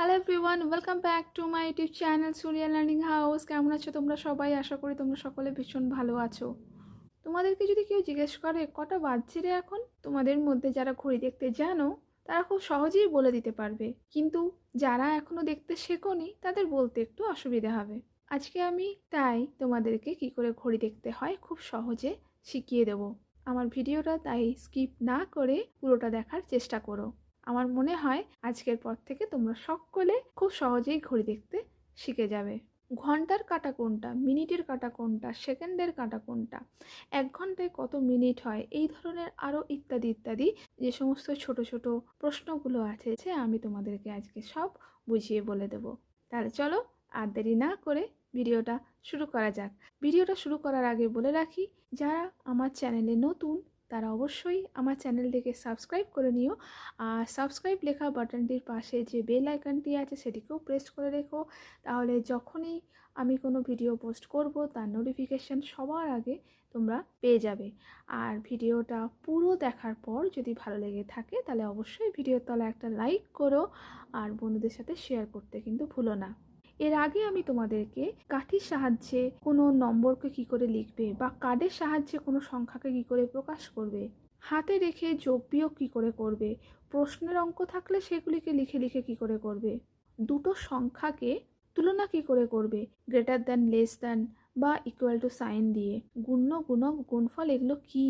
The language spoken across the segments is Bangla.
Hello everyone, welcome back to my YouTube channel Suriya learning house. কেমন আছো তোমরা সবাই? আশা করি তোমরা সকলে ভীষণ ভালো আছো। তোমাদেরকে যদি কেউ জিজ্ঞেস করে কটা বাজছে রে এখন, তোমাদের মধ্যে যারা ঘড়ি দেখতে জানো তারা খুব সহজেই বলে দিতে পারবে, কিন্তু যারা এখনো দেখতে শেখোনি তাদের বলতে একটু অসুবিধা হবে। আজকে আমি তাই তোমাদেরকে কি করে ঘড়ি দেখতে হয় খুব সহজে শিখিয়ে দেবো। আমার ভিডিওটা তাই স্কিপ না করে পুরোটা দেখার চেষ্টা করো। আমার মনে হয় আজকের পর থেকে তোমরা সকলে খুব সহজেই ঘড়ি দেখতে শিখে যাবে। ঘন্টার কাঁটা কোনটা, মিনিটের কাঁটা কোনটা, সেকেন্ডের কাঁটা কোনটা, 1 ঘন্টায় কত মিনিট হয়, এই ধরনের আরও ইত্যাদি ইত্যাদি যে সমস্ত ছোট ছোট প্রশ্নগুলো আছে আমি তোমাদেরকে আজকে সব বুঝিয়ে বলে দেব। তাহলে চলো আর দেরি না করে ভিডিওটা শুরু করা যাক। ভিডিওটা শুরু করার আগে বলে রাখি, যারা আমার চ্যানেলে নতুন তারা অবশ্যই আমার চ্যানেলটিকে সাবস্ক্রাইব করে নিও, আর সাবস্ক্রাইব লেখা বাটনটির পাশে যে বেল আইকনটি আছে সেটিকেও প্রেস করে রেখো। তাহলে যখনই আমি কোনো ভিডিও পোস্ট করব তার নোটিফিকেশান সবার আগে তোমরা পেয়ে যাবে। আর ভিডিওটা পুরো দেখার পর যদি ভালো লেগে থাকে তাহলে অবশ্যই ভিডিওর তলায় একটা লাইক করো, আর বন্ধুদের সাথে শেয়ার করতে কিন্তু ভুলো না। এর আগে আমি তোমাদেরকে কাঠির সাহায্যে কোনো নম্বরকে কি করে লিখবে, বা কার্ডের সাহায্যে কোনো সংখ্যাকে কি করে প্রকাশ করবে, হাতে রেখে যোগ বিয়োগ কী করে করবে, প্রশ্নের অঙ্ক থাকলে সেগুলিকে লিখে লিখে কী করে করবে, দুটো সংখ্যাকে তুলনা কী করে করবে, গ্রেটার দ্যান, লেস দ্যান বা ইকুয়াল টু সাইন দিয়ে, গুণ্য, গুণক, গুণফল এগুলো কি,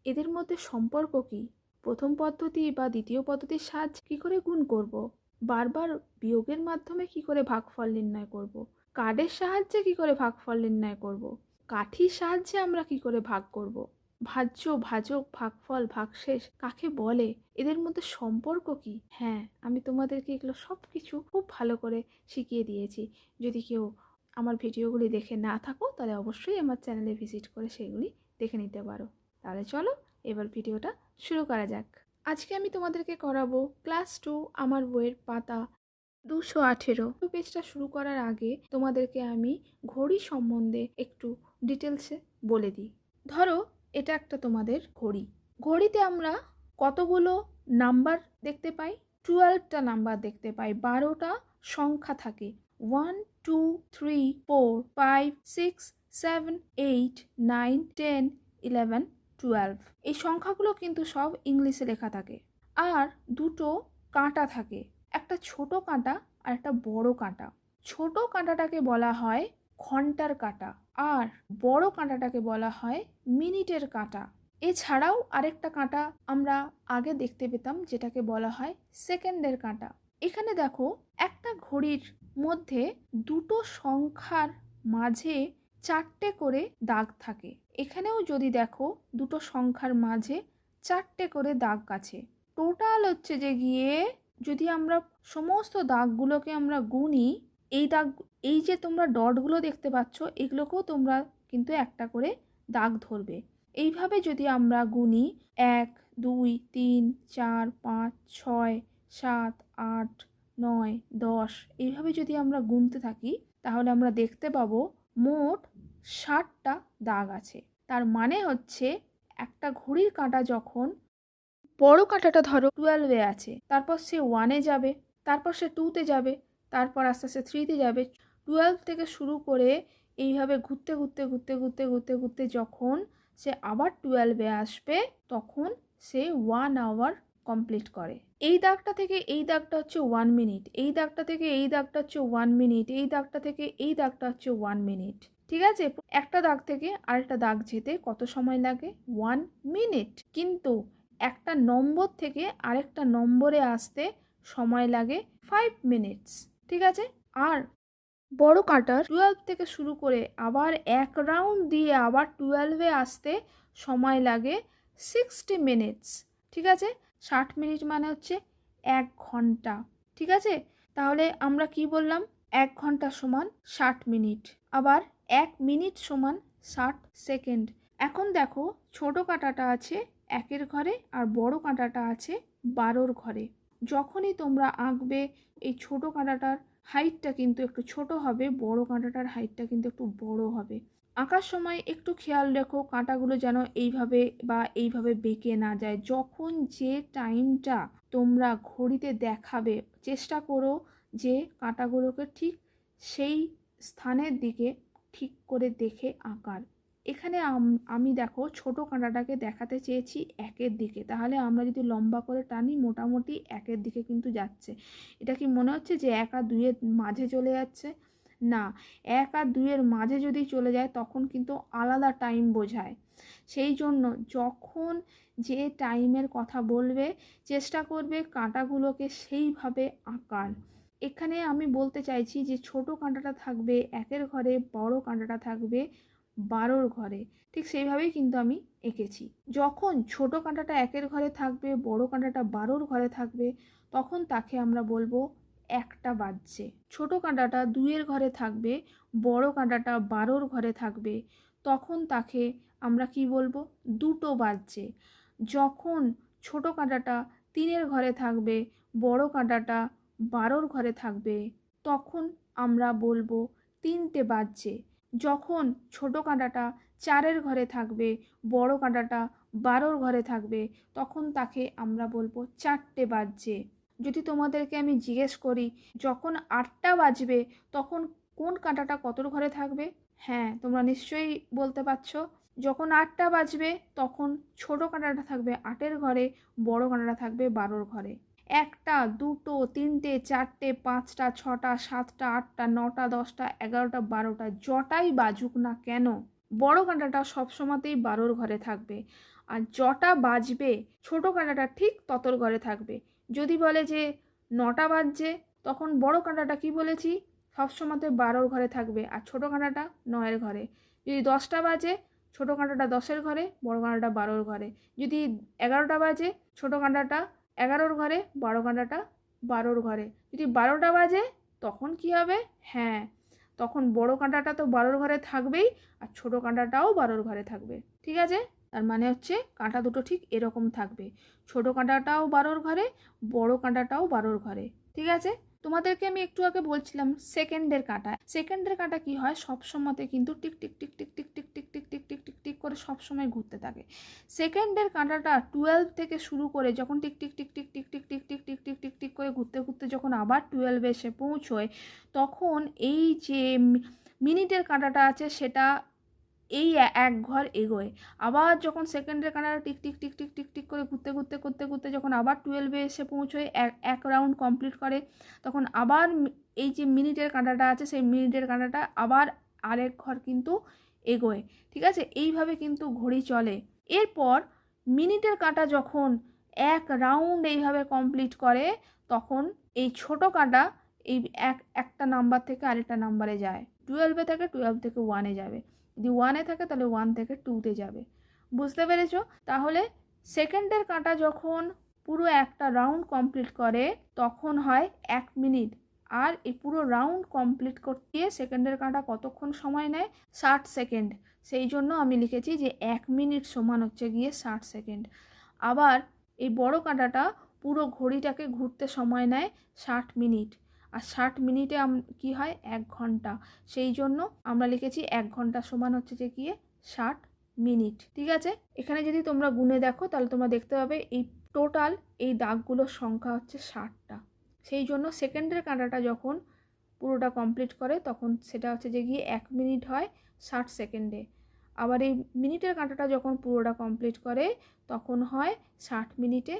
এদের মধ্যে সম্পর্ক কি, প্রথম পদ্ধতি বা দ্বিতীয় পদ্ধতির সাহায্যে কী করে গুণ করব, বারবার বিয়োগের মাধ্যমে কি করে ভাগফল নির্ণয় করব, কার্ডের সাহায্যে কি করে ভাগফল নির্ণয় করব, কাঠির সাহায্যে আমরা কি করে ভাগ করব, ভাজ্য, ভাজক, ভাগফল, ভাগশেষ কাকে বলে, এদের মধ্যে সম্পর্ক কি। হ্যাঁ, আমি তোমাদেরকে এগুলো সব কিছু খুব ভালো করে শিখিয়ে দিয়েছি। যদি কেউ আমার ভিডিওগুলি দেখে না থাকো তাহলে অবশ্যই আমার চ্যানেলে ভিজিট করে সেগুলি দেখে নিতে পারো। তাহলে চলো এবার ভিডিওটা শুরু করা যাক। আজকে আমি তোমাদেরকে করাবো ক্লাস 2 আমার বইয়ের পাতা 218। পেজটা শুরু করার আগে তোমাদেরকে আমি ঘড়ি সম্বন্ধে একটু ডিটেলসে বলে দিই। ধরো এটা একটা তোমাদের ঘড়ি। ঘড়িতে আমরা কতগুলো নাম্বার দেখতে পাই? 12টা নাম্বার দেখতে পাই, 12টা সংখ্যা থাকে। 1 2 3 4 5 6 7 8 9 10 11 12। এই সংখ্যাগুলো কিন্তু সব ইংলিশে লেখা থাকে। আর দুটো কাঁটা থাকে, একটা ছোট কাঁটা আর একটা বড় কাঁটা। ছোট কাঁটাটাকে বলা হয় ঘন্টার কাঁটা, আর বড় কাঁটাটাকে বলা হয় মিনিটের কাঁটা। এছাড়াও আরেকটা কাঁটা আমরা আগে দেখতে পেতাম যেটাকে বলা হয় সেকেন্ডের কাঁটা। এখানে দেখো একটা ঘড়ির মধ্যে দুটো সংখ্যার মাঝে 4টে করে দাগ থাকে। এখানেও যদি দেখো দুটো সংখ্যার মাঝে 4টে করে দাগ আছে। টোটাল হচ্ছে যে গিয়ে যদি আমরা সমস্ত দাগগুলোকে আমরা গুনি, এই যে তোমরা ডটগুলো দেখতে পাচ্ছ এগুলোকেও তোমরা কিন্তু একটা করে দাগ ধরবে। এইভাবে যদি আমরা গুনি 1 2 3 4 5 6 7 8 9 10, এইভাবে যদি আমরা গুনতে থাকি তাহলে আমরা দেখতে পাবো মোট 60টা দাগ আছে। তার মানে হচ্ছে একটা ঘড়ির কাঁটা যখন বড় কাঁটাটা ধরো 12-এ আছে, তারপর সে 1-এ যাবে, তারপর সে 2-তে যাবে, তারপর আস্তে আস্তে 3-তে যাবে। 12 থেকে শুরু করে এইভাবে ঘুরতে ঘুরতে ঘুরতে ঘুরতে ঘুরতে ঘুরতে যখন সে আবার 12-এ আসবে তখন সে 1 আওয়ার কমপ্লিট করে। এই দাগটা থেকে এই দাগটা হচ্ছে 1 মিনিট, এই দাগটা থেকে এই দাগটা হচ্ছে 1 মিনিট, এই দাগটা থেকে এই দাগটা হচ্ছে 1 মিনিট। ঠিক আছে, একটা দাগ থেকে আরেকটা দাগ যেতে কত সময় লাগে? 1 মিনিট। কিন্তু একটা নম্বর থেকে আরেকটা নম্বরে আসতে সময় লাগে 5 মিনিটস। ঠিক আছে, আর বড় কাঁটার 12 থেকে শুরু করে আবার এক রাউন্ড দিয়ে আবার 12-এ আসতে সময় লাগে 60 মিনিটস। ঠিক আছে, 60 মিনিট মানে হচ্ছে 1 ঘন্টা। ঠিক আছে, তাহলে আমরা কি বললাম? 1 ঘন্টা সমান 60 মিনিট, আবার 1 মিনিট সমান 60 সেকেন্ড। এখন দেখো ছোট কাঁটাটা আছে 1-এর ঘরে আর বড় কাঁটাটা আছে 12-র ঘরে। যখনই তোমরা আঁকবে এই ছোট কাঁটাটার হাইটটা কিন্তু একটু ছোট হবে, বড় কাঁটাটার হাইটটা কিন্তু একটু বড় হবে। আঁকার সময় একটু খেয়াল রেখো কাঁটাগুলো যেন এইভাবে বা এইভাবে বেঁকে না যায়। যখন যে টাইমটা তোমরা ঘড়িতে দেখাবে চেষ্টা করো যে কাঁটাগুলোকে ঠিক সেই স্থানের দিকে ঠিক করে দেখে আঁকার। এখানে আমি দেখো ছোট কাঁটাটাকে দেখাতে চেয়েছি একের দিকে, তাহলে আমরা যদি লম্বা করে টানি মোটামুটি একের দিকে কিন্তু যাচ্ছে। এটা কি মনে হচ্ছে যে 1 আর 2 এর মাঝে চলে যাচ্ছে? না, 1 আর 2 এর মাঝে যদি চলে যায় তখন কিন্তু আলাদা টাইম বোঝায়। সেই জন্য যখন যে টাইমের কথা বলবে চেষ্টা করবে কাঁটাগুলোকে সেইভাবে আঁকার। এখানে আমি বলতে চাইছি যে ছোট কাঁটাটা থাকবে 1-এর ঘরে, বড় কাঁটাটা থাকবে 12-র ঘরে। ঠিক সেইভাবেই কিন্তু আমি এঁকেছি। যখন ছোট কাঁটাটা 1-এর ঘরে থাকবে, বড় কাঁটাটা 12-র ঘরে থাকবে, তখন তাকে আমরা বলবো 1টা বাজছে। ছোট কাঁটাটা 2-এর ঘরে থাকবে, বড় কাঁটাটা 12-র ঘরে থাকবে, তখন তাকে আমরা কি বলবো? 2টো বাজছে। যখন ছোট কাঁটাটা 3-এর ঘরে থাকবে, বড় কাঁটাটা 12-র ঘরে থাকবে, তখন আমরা বলবো 3টে বাজছে। যখন ছোট কাঁটাটা 4-এর ঘরে থাকবে, বড় কাঁটাটা 12-র ঘরে থাকবে, তখন তাকে আমরা বলবো 4টে বাজছে। যদি তোমাদেরকে আমি জিজ্ঞেস করি যখন 8টা বাজবে তখন কোন কাঁটাটা কতর ঘরে থাকবে? হ্যাঁ, তোমরা নিশ্চয়ই বলতে পারছো। যখন 8টা বাজবে তখন ছোট কাঁটাটা থাকবে 8-এর ঘরে, বড় কাঁটাটা থাকবে 12-র ঘরে। 1টা, 2টো, 3টে, 4টে, 5টা, 6টা, 7টা, 8টা, 9টা, 10টা, 11টা, 12টা যটাই বাজুক না কেন বড় কাঁটাটা সবসময়তেই 12-র ঘরে থাকবে। আর যটা বাজবে ছোট কাঁটাটা ঠিক ততর ঘরে থাকবে। যদি বলে যে 9টা বাজছে তখন বড় কাঁটাটা কি বলেছি? সবসময়তে 12-র ঘরে থাকবে আর ছোট কাঁটাটা 9-এর ঘরে। যদি 10টা বাজে ছোট কাঁটাটা 10-এর ঘরে, বড় কাঁটাটা 12-র ঘরে। যদি 11টা বাজে ছোট কাঁটাটা 11-র ঘরে, বড় কাঁটাটা 12-র ঘরে। যদি 12টা বাজে তখন কি হবে? হ্যাঁ, তখন বড় কাঁটাটা তো 12-র ঘরে থাকবেই আর ছোট কাঁটাটাও 12-র ঘরে থাকবে। ঠিক আছে? তার মানে হচ্ছে কাঁটা দুটো ঠিক এরকম থাকবে, ছোট কাঁটাটাও 12-র ঘরে, বড় কাঁটাটাও 12-র ঘরে। ঠিক আছে? তোমাদেরকে আমি একটু আগে বলছিলাম সেকেন্ডের কাঁটা। সেকেন্ডের কাঁটা কি হয়? সবসময়তে কিন্তু tick tick tick tick tick tick tick tick tick tick tick tick করে সবসময় ঘুরতে থাকে। সেকেন্ডের কাঁটাটা 12 থেকে শুরু করে যখন tick tick tick tick tick tick tick tick tick tick tick tick করে ঘুরতে ঘুরতে যখন আবার 12 এসে পৌঁছয়, তখন এই যে মিনিটের কাঁটাটা আছে সেটা এই 1 ঘর এগোয়। আবার যখন সেকেন্ডের কাঁটাটা tick tick tick tick tick tick করে ঘুরতে ঘুরতে করতে ঘুরতে যখন আবার 12 এসে পৌঁছয়, এক রাউন্ড কমপ্লিট করে, তখন আবার এই যে মিনিটের কাঁটাটা আছে সেই মিনিটের কাঁটাটা আবার আরেক ঘর কিন্তু এগোয়। ঠিক আছে? এইভাবে কিন্তু ঘড়ি চলে। এরপর মিনিটের কাঁটা যখন 1 রাউন্ড এইভাবে কমপ্লিট করে তখন এই ছোট কাঁটা এই একটা নাম্বার থেকে আরেকটা নাম্বারে যায়। 12 থেকে 12 থেকে 1-এ যাবে। যদি 1-এ থাকে তাহলে 1 থেকে 2-তে যাবে। বুঝতে পেরেছো? তাহলে সেকেন্ডের কাঁটা যখন পুরো একটা রাউন্ড কমপ্লিট করে তখন হয় 1 মিনিট। আর এই পুরো রাউন্ড কমপ্লিট করতে সেকেন্ডের কাঁটা কতক্ষণ সময় নেয়? 60 সেকেন্ড। সেই জন্য আমি লিখেছি যে 1 মিনিট সমান হচ্ছে গিয়ে 60 সেকেন্ড। আবার এই বড় কাঁটাটা পুরো ঘড়িটাকে ঘুরতে সময় নেয় 60 মিনিট। আর 60 মিনিটে কি হয়? 1 ঘন্টা। সেই জন্য আমরা লিখেছি 1 ঘন্টা সমান হচ্ছে যে গিয়ে 60 মিনিট। ঠিক আছে? এখানে যদি তোমরা গুনে দেখো তাহলে তোমরা দেখতে পাবে এই টোটাল এই দাগগুলোর সংখ্যা হচ্ছে 60টা। সেই জন্য সেকেন্ডের কাঁটাটা যখন পুরোটা কমপ্লিট করে তখন সেটা হচ্ছে যে গিয়ে 1 মিনিট হয় 60 সেকেন্ডে। আবার এই মিনিটের কাঁটাটা যখন পুরোটা কমপ্লিট করে তখন হয় 60 মিনিটে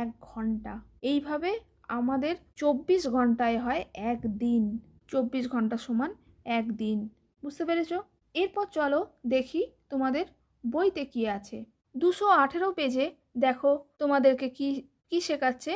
1 ঘন্টা। এইভাবে আমাদের 24 ঘন্টায় হয় 1 দিন। 24 ঘন্টা সমান 1 দিন। বুঝতে পেরেছো? এরপর চলো দেখি তোমাদের বইতে কি আছে। 218 পেজে দেখো তোমাদেরকে কি কি শেখাচ্ছে?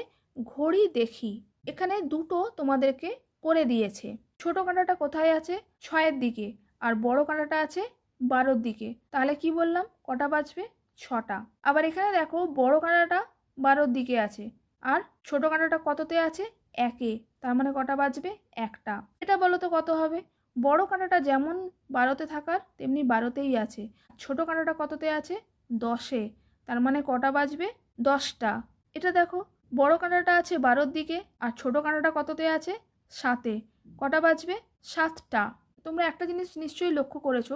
ঘড়ি দেখি। এখানে দুটো তোমাদেরকে করে দিয়েছে। ছোট কাঁটাটা কোথায় আছে? 6-এর দিকে। আর বড় কাঁটাটা আছে 12-র দিকে। তাহলে কি বললাম? কটা বাজবে? 6টা। আবার এখানে দেখো বড় কাঁটাটা 12-র দিকে আছে আর ছোট কাঁটাটা কততে আছে? 1-এ। তার মানে কটা বাজবে? 1টা। এটা বলো তো কত হবে? বড় কাঁটাটা যেমন 12-তে থাকার তেমনি 12-তেই আছে। ছোট কাঁটাটা কততে আছে? 10-এ। তার মানে কটা বাজবে? 10টা। এটা দেখো বড় কাঁটাটা আছে 12-র দিকে আর ছোট কাঁটাটা কততে আছে? 7-এ। কটা বাজবে? 7টা। তোমরা একটা জিনিস নিশ্চয়ই লক্ষ্য করেছো,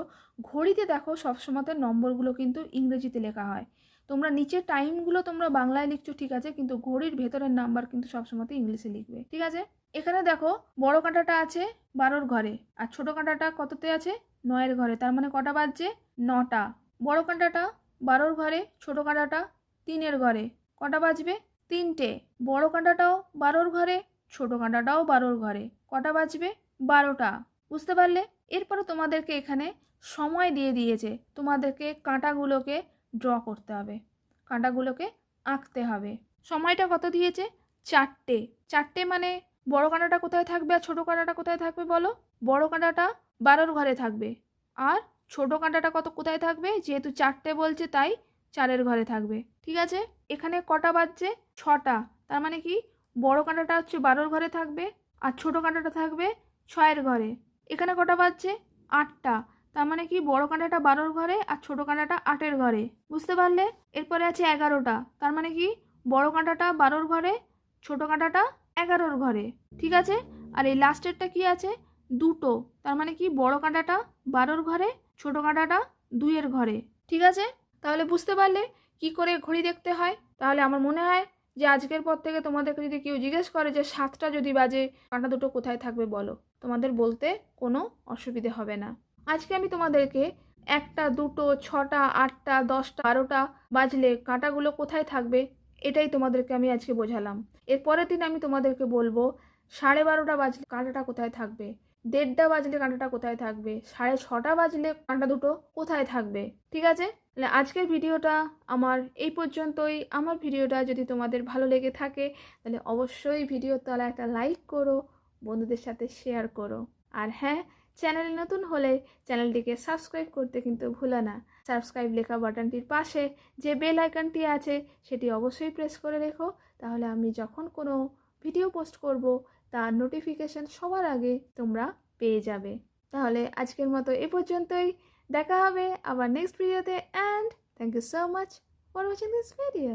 ঘড়িতে দেখো সবসময়তে নম্বরগুলো কিন্তু ইংরেজিতে লেখা হয়। তোমরা নিচে টাইমগুলো তোমরা বাংলায় লিখছো ঠিক আছে, কিন্তু ঘড়ির ভেতরের নাম্বার কিন্তু সবসময়তে ইংলিশে লিখবে। ঠিক আছে? এখানে দেখো বড় কাঁটাটা আছে 12 ঘরে আর ছোট কাঁটাটা কততে আছে 9 ঘরে, তার মানে কটা বাজছে 9টা। বড় কাঁটাটা 12 ঘরে, ছোট কাঁটাটা 3 ঘরে, কটা বাজবে 3টে। বড় কাঁটাটাও 12 ঘরে, ছোট কাঁটাটাও 12 ঘরে, কটা বাজবে 12টা। বুঝতে পারলে? এরপরে তোমাদেরকে এখানে সময় দিয়ে দিয়েছে, তোমাদেরকে কাঁটাগুলোকে ড্র করতে হবে, কাঁটাগুলোকে আঁকতে হবে। সময়টা কত দিয়েছে 4টে। 4টে মানে বড় কাঁটাটা কোথায় থাকবে আর ছোট কাঁটাটা কোথায় থাকবে বলো? বড় কাঁটাটা 12 ঘরে থাকবে আর ছোট কাঁটাটা কোথায় থাকবে? যেহেতু 4টে বলছে তাই 4 ঘরে থাকবে। ঠিক আছে, এখানে কটা বাজছে 6টা, তার মানে কি বড় কাঁটাটা হচ্ছে 12 ঘরে থাকবে আর ছোট কাঁটাটা থাকবে 6 ঘরে। এখানে কটা বাজছে 8টা, তার মানে কি বড় কাঁটাটা 12 ঘরে আর ছোট কাঁটাটা 8 ঘরে। বুঝতে পারলে? এরপরে আছে 11টা, তার মানে কি বড় কাঁটাটা 12 ঘরে, ছোট কাঁটাটা 11 ঘরে। ঠিক আছে, আর এই লাস্টেরটা কি আছে 2টো, তার মানে কি বড় কাঁটাটা 12 ঘরে, ছোট কাঁটাটা 2 ঘরে। ঠিক আছে, তাহলে বুঝতে পারলে কি করে ঘড়ি দেখতে হয়? তাহলে আমার মনে হয় যে আজকের পর থেকে তোমাদেরকে যদি কেউ জিজ্ঞেস করে যে 7টা যদি বাজে কাঁটা দুটো কোথায় থাকবে বলো, তোমাদের বলতে কোনো অসুবিধে হবে না। আজকে আমি তোমাদেরকে 1টা 2টো 6টা 8টা 10টা 12টা বাজলে কাঁটাগুলো কোথায় থাকবে এটাই তোমাদেরকে আমি আজকে বোঝালাম। এর পরের দিন আমি তোমাদেরকে বলবো 12:30টা বাজলে কাঁটাটা কোথায় থাকবে, 1:30টা বাজলে কাঁটাটা কোথায় থাকবে, 6:30টা বাজলে কাঁটা দুটো কোথায় থাকবে। ঠিক আছে, তাহলে আজকের ভিডিওটা আমার এই পর্যন্তই। আমার ভিডিওটা যদি তোমাদের ভালো লেগে থাকে তাহলে অবশ্যই ভিডিওর তলায় একটা লাইক করো, বন্ধুদের সাথে শেয়ার করো। আর হ্যাঁ, চ্যানেলে নতুন হলে চ্যানেলটিকে সাবস্ক্রাইব করতে কিন্তু ভুলো না। সাবস্ক্রাইব লেখা বাটনটির পাশে যে বেল আইকনটি আছে সেটি অবশ্যই প্রেস করে রেখো, তাহলে আমি যখন কোনো ভিডিও পোস্ট করব তার নোটিফিকেশন সবার আগে তোমরা পেয়ে যাবে। তাহলে আজকের মতো এ পর্যন্তই, দেখা হবে আবার নেক্সট ভিডিওতে। And thank you so much for watching this video.